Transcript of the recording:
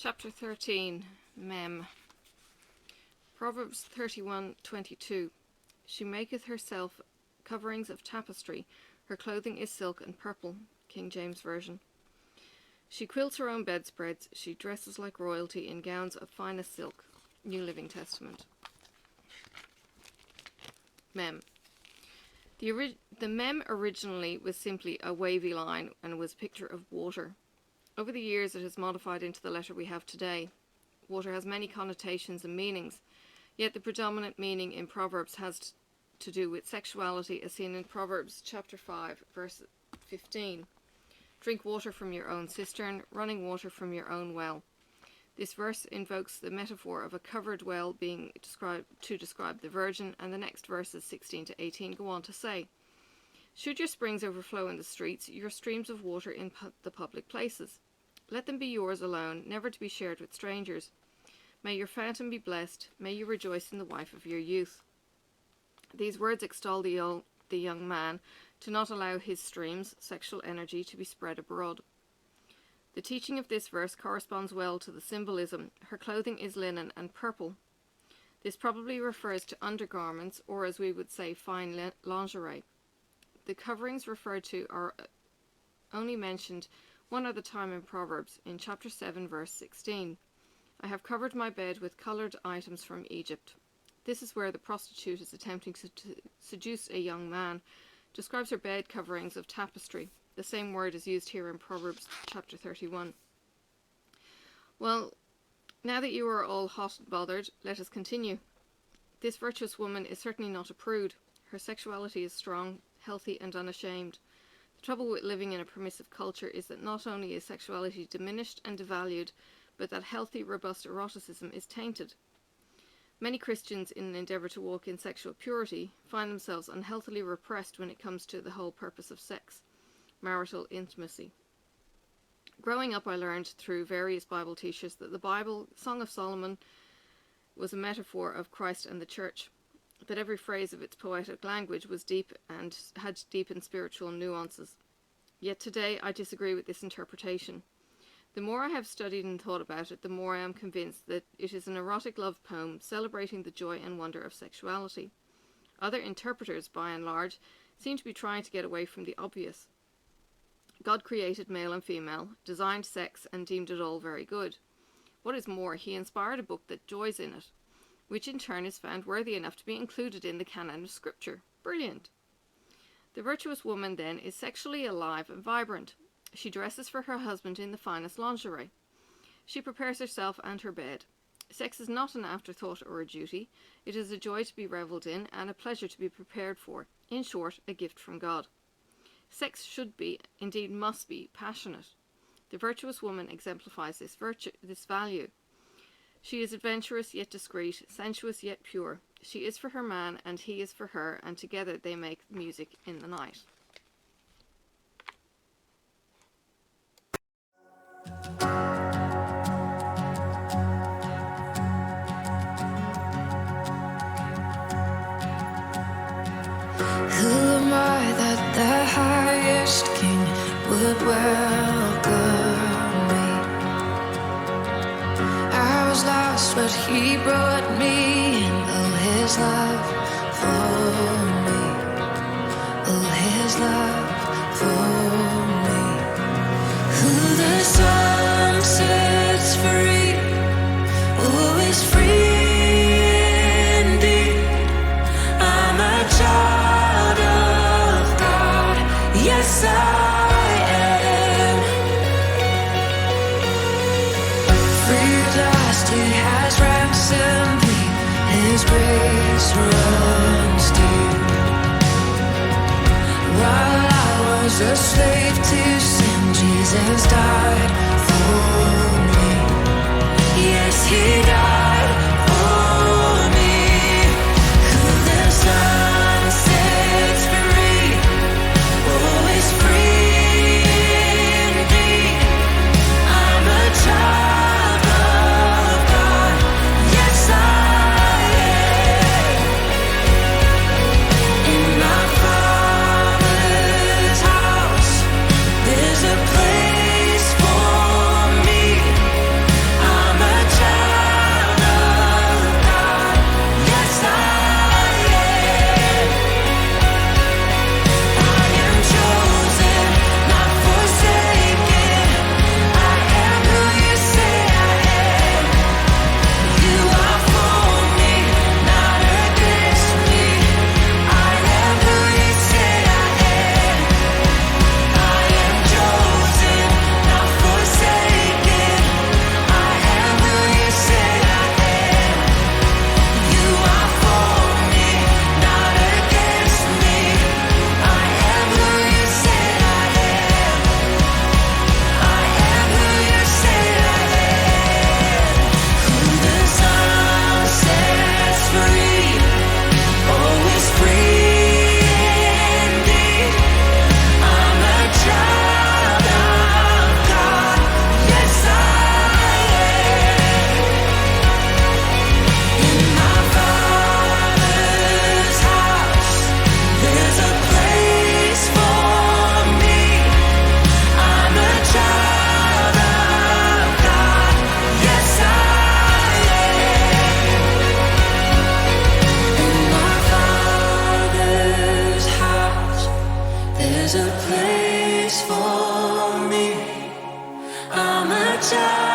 Chapter 13, Mem. Proverbs 31:22. She maketh herself coverings of tapestry, her clothing is silk and purple. King James Version. She quilts her own bedspreads, she dresses like royalty in gowns of finest silk. New Living Testament. Mem. The mem originally was simply a wavy line and was a picture of water. Over the years it has modified into the letter we have today. Water has many connotations and meanings, yet the predominant meaning in Proverbs has to do with sexuality, as seen in Proverbs chapter 5, verse 15. Drink water from your own cistern, running water from your own well. This verse invokes the metaphor of a covered well being described to describe the virgin, and the next verses 16 to 18 go on to say, should your springs overflow in the streets, your streams of water in the public places, let them be yours alone, never to be shared with strangers. May your fountain be blessed, may you rejoice in the wife of your youth. These words extol the young man to not allow his streams, sexual energy, to be spread abroad. The teaching of this verse corresponds well to the symbolism. Her clothing is linen and purple. This probably refers to undergarments, or as we would say, fine lingerie. The coverings referred to are only mentioned one other time in Proverbs, in chapter 7, verse 16. I have covered my bed with coloured items from Egypt. This is where the prostitute is attempting to seduce a young man, describes her bed coverings of tapestry. The same word is used here in Proverbs chapter 31. Well, now that you are all hot and bothered, let us continue. This virtuous woman is certainly not a prude. Her sexuality is strong, healthy and unashamed. The trouble with living in a permissive culture is that not only is sexuality diminished and devalued, but that healthy, robust eroticism is tainted. Many Christians, in an endeavour to walk in sexual purity, find themselves unhealthily repressed when it comes to the whole purpose of sex, marital intimacy. Growing up, I learned through various Bible teachers that the Bible, Song of Solomon, was a metaphor of Christ and the church, that every phrase of its poetic language was deep and had deep and spiritual nuances. Yet today I disagree with this interpretation. The more I have studied and thought about it, the more I am convinced that it is an erotic love poem celebrating the joy and wonder of sexuality. Other interpreters, by and large, seem to be trying to get away from the obvious. God created male and female, designed sex, and deemed it all very good. What is more, he inspired a book that joys in it, which in turn is found worthy enough to be included in the canon of Scripture. Brilliant! The virtuous woman, then, is sexually alive and vibrant. She dresses for her husband in the finest lingerie. She prepares herself and her bed. Sex is not an afterthought or a duty. It is a joy to be revelled in and a pleasure to be prepared for. In short, a gift from God. Sex should be, indeed must be, passionate. The virtuous woman exemplifies this value. She is adventurous yet discreet, sensuous yet pure. She is for her man, and he is for her, and together they make music in the night. Who am I that the highest king would welcome me? I was lost, but he brought me in. Oh, his love for me. Oh, his love for me. Who the sun sets free, oh, is free indeed. I'm a child of God, yes I am. Free at last, he has ransomed me, his grace runs deep. While I was a slave to sin, Jesus died for me. Yes, he died for me. Who the sun sets free, oh, is free indeed. I'm a child of God, yes I am. In my Father's house, there's a place for me. child.